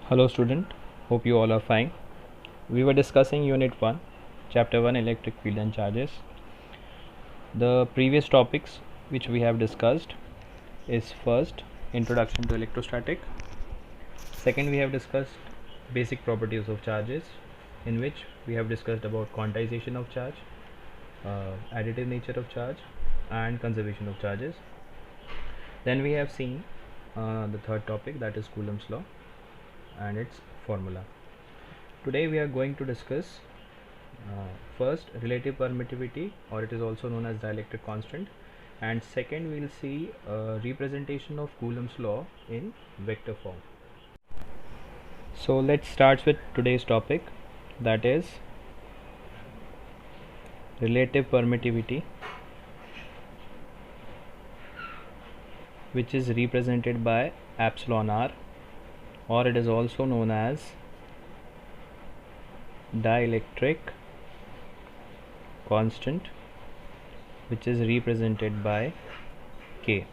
Hello student, hope you all are fine. We were discussing unit 1, chapter 1 electric field and charges. The previous topics which we have discussed is first introduction to electrostatic. Second, we have discussed basic properties of charges, in which we have discussed about quantization of charge, additive nature of charge and conservation of charges. Then we have seen the third topic, that is Coulomb's law and its formula. Today we are going to discuss first relative permittivity, or it is also known as dielectric constant, and second we will see representation of Coulomb's law in vector form. So let's start with today's topic, that is relative permittivity, which is represented by epsilon r, or it is also known as dielectric constant, which is represented by K.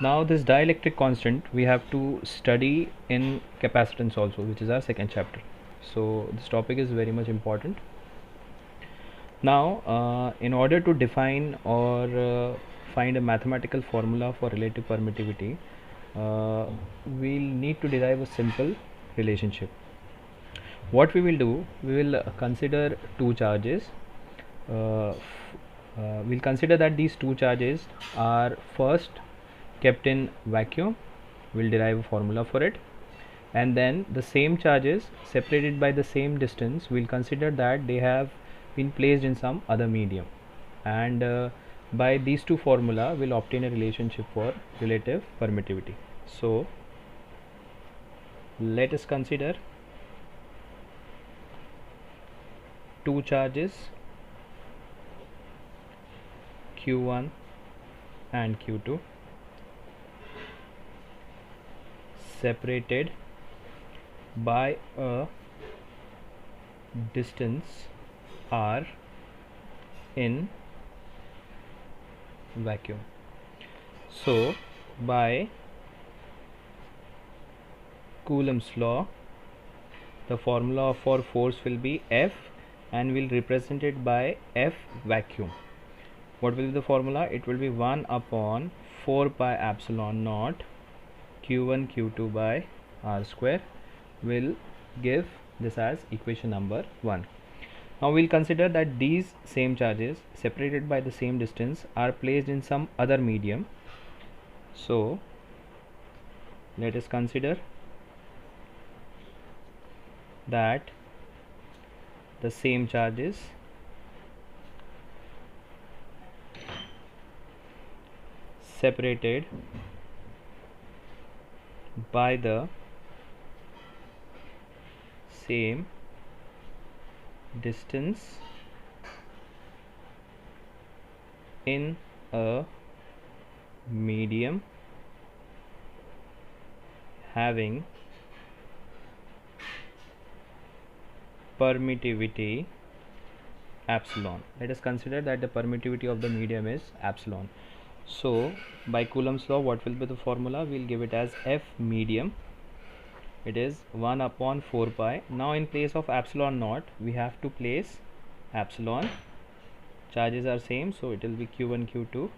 Now this dielectric constant we have to study in capacitance also, which is our second chapter. So this topic is very much important. Now in order to define or find a mathematical formula for relative permittivity, we'll need to derive a simple relationship. What we will do, we will consider two charges. We'll consider that these two charges are first kept in vacuum. We'll derive a formula for it, and then the same charges separated by the same distance, we'll consider that they have been placed in some other medium, and by these two formula we'll obtain a relationship for relative permittivity. So let us consider two charges Q1 and Q2 separated by a distance r in vacuum. So by Coulomb's law, the formula for force will be F, and will represent it by F vacuum. What will be the formula? It will be 1 upon 4 pi epsilon naught Q1 Q2 by r square. Will give this as equation number 1. Now we'll consider that these same charges separated by the same distance are placed in some other medium. So let us consider that the same charges separated by the same distance in a medium having permittivity epsilon. Let us consider that the permittivity of the medium is epsilon. So by Coulomb's law, what will be the formula? We'll give it as F medium. It is 1 upon 4 pi. Now in place of epsilon naught, we have to place epsilon. Charges are same, so it will be Q1 Q2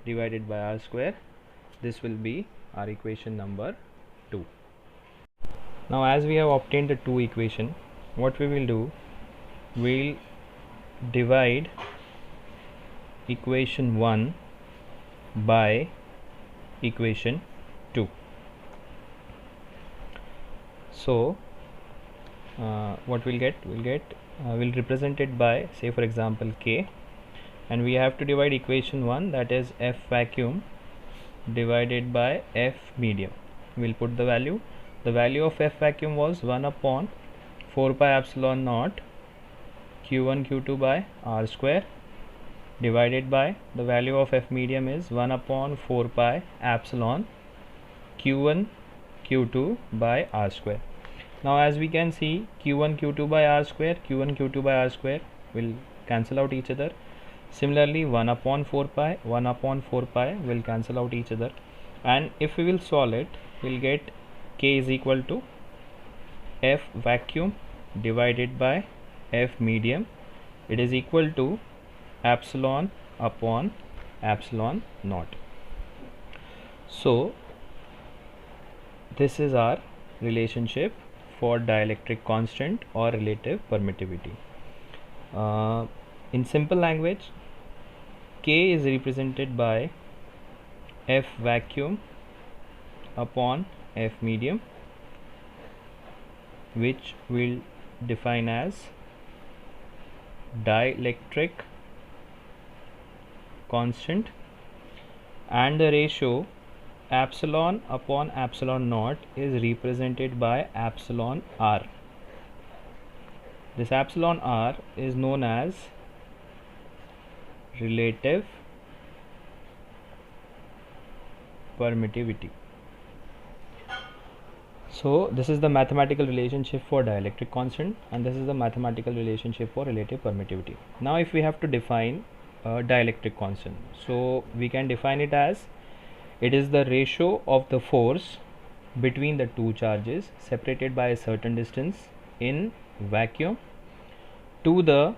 divided by r square. This will be our equation number 2. Now as we have obtained the two equation, what we will do, we'll divide equation 1 by equation 2. So what we'll get, we'll represent it by, say for example, K, and we have to divide equation 1, that is F vacuum divided by F medium. We'll put the value. The value of F vacuum was 1 upon 4 pi epsilon naught Q1 Q2 by r square divided by the value of F medium is 1 upon 4 pi epsilon Q1 Q2 by r square. Now as we can see, Q1 Q2 by r square, Q1 Q2 by r square will cancel out each other. Similarly 1 upon 4 pi, 1 upon 4 pi will cancel out each other, and if we will solve it, we'll get K is equal to F vacuum divided by F medium. It is equal to epsilon upon epsilon naught. So this is our relationship for dielectric constant or relative permittivity. In simple language, K is represented by F vacuum upon F medium, which we'll define as dielectric constant, and the ratio epsilon upon epsilon naught is represented by epsilon r. This epsilon r is known as relative permittivity. So this is the mathematical relationship for dielectric constant, and this is the mathematical relationship for relative permittivity. Now if we have to define a dielectric constant, so we can define it as it is the ratio of the force between the two charges separated by a certain distance in vacuum to the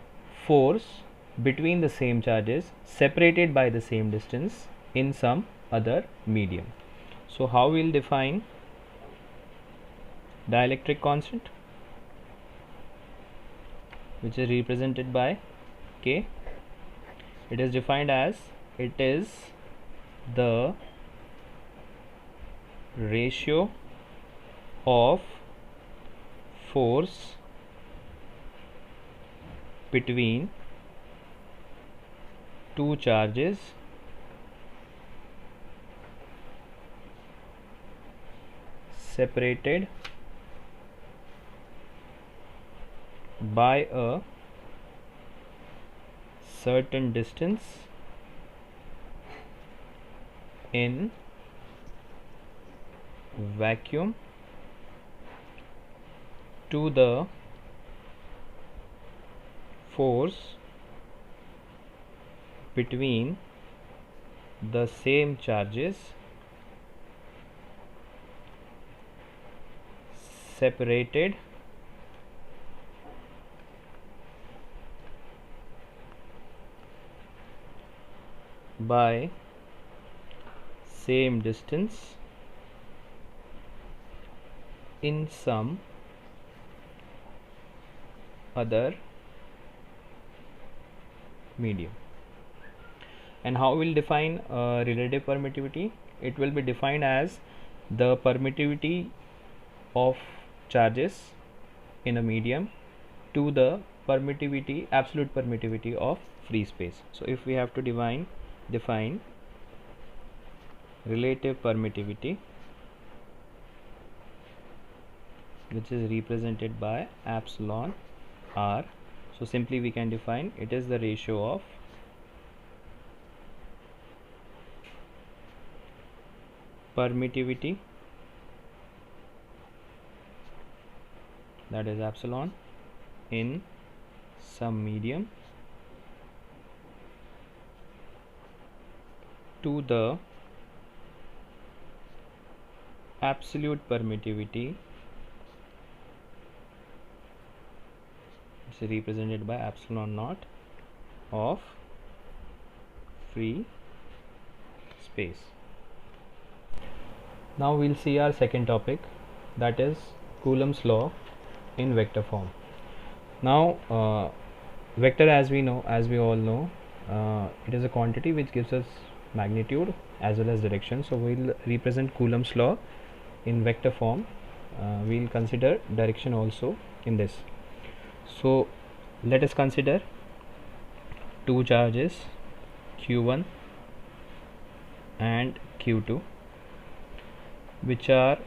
force between the same charges separated by the same distance in some other medium. So how we will define dielectric constant, which is represented by K? It is defined as it is the ratio of force between two charges separated by a certain distance in vacuum to the force between the same charges separated by same distance in some other medium. And how we'll define relative permittivity? It will be defined as the permittivity of charges in a medium to the permittivity, absolute permittivity of free space. So if we have to define relative permittivity, which is represented by epsilon r, so simply we can define it is the ratio of permittivity, that is epsilon, in some medium to the absolute permittivity, which is represented by epsilon naught of free space. Now we'll see our second topic, that is Coulomb's law in vector form. Now vector, as we all know, it is a quantity which gives us magnitude as well as direction. So we'll represent Coulomb's law in vector form. We'll consider direction also in this. So let us consider two charges Q1 and Q2, which are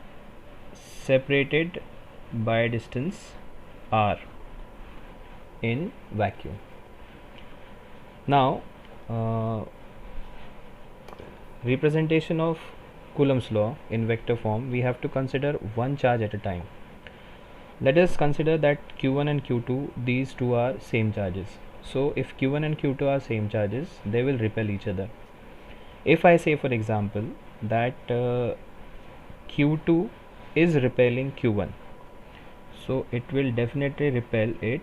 separated by a distance r in vacuum. Now representation of Coulomb's law in vector form, we have to consider one charge at a time. Let us consider that Q1 and Q2, these two are same charges. So if Q1 and Q2 are same charges, they will repel each other. If I say, for example, that Q2 is repelling q1, so it will definitely repel it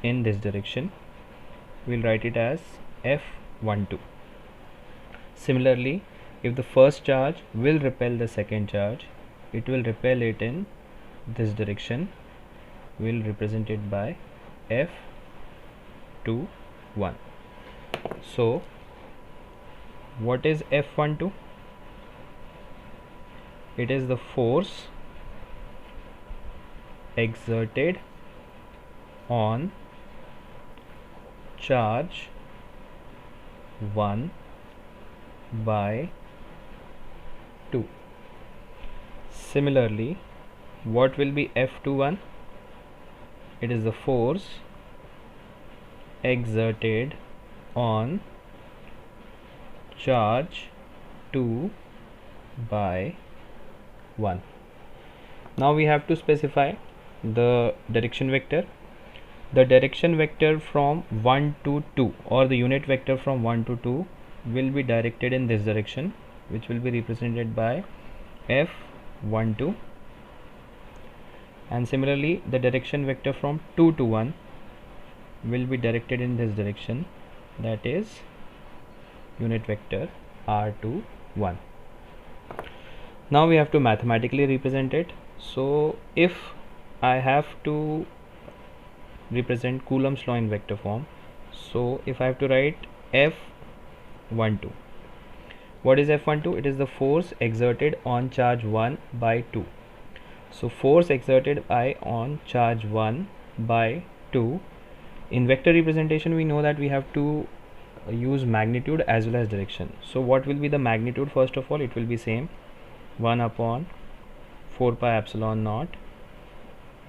in this direction. We'll write it as F12. Similarly, if the first charge will repel the second charge, it will repel it in this direction. We'll represent it by F21. So what is F12? It is the force exerted on charge 1 by 2. Similarly, what will be F21? It is the force exerted on charge 2 by 1. Now we have to specify the direction vector. The direction vector from 1 to 2, or the unit vector from 1 to 2, will be directed in this direction, which will be represented by F12. And similarly, the direction vector from 2 to 1 will be directed in this direction, that is unit vector R21. Now we have to mathematically represent it. So if I have to represent Coulomb's law in vector form, so if I have to write F12, what is F12? It is the force exerted on charge 1 by 2. So force exerted on charge 1 by 2. In vector representation, we know that we have to use magnitude as well as direction. So what will be the magnitude? First of all, it will be same, 1 upon 4 pi epsilon naught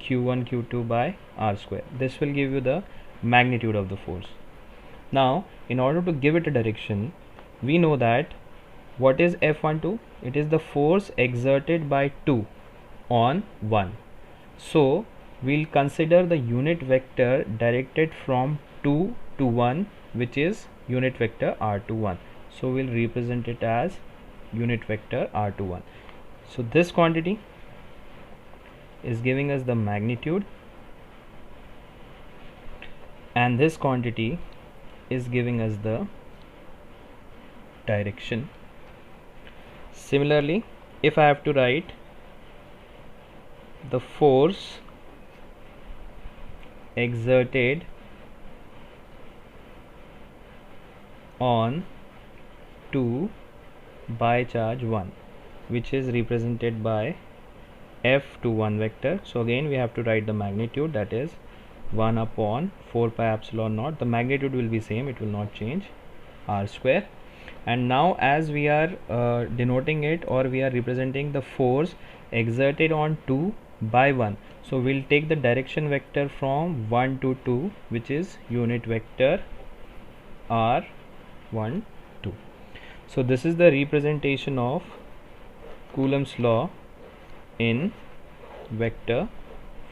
q1 q2 by r square. This will give you the magnitude of the force. Now in order to give it a direction, we know that what is F12? It is the force exerted by 2 on 1. So we'll consider the unit vector directed from 2 to 1, which is unit vector R21. So we'll represent it as unit vector R21. So this quantity is giving us the magnitude, and this quantity is giving us the direction. Similarly, if I have to write the force exerted on 2 by charge 1, which is represented by F21 vector. So again we have to write the magnitude, that is 1 upon 4 pi epsilon naught. The magnitude will be same, it will not change, r square. And now as we are denoting it, or we are representing the force exerted on 2 by 1, so we'll take the direction vector from 1 to 2, which is unit vector R12. So this is the representation of Coulomb's law in vector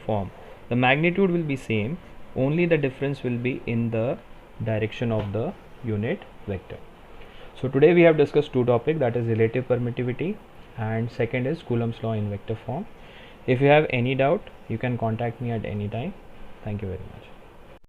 form. The magnitude will be same, only the difference will be in the direction of the unit vector. So today we have discussed two topics, that is relative permittivity and second is Coulomb's law in vector form. If you have any doubt, you can contact me at any time. Thank you very much.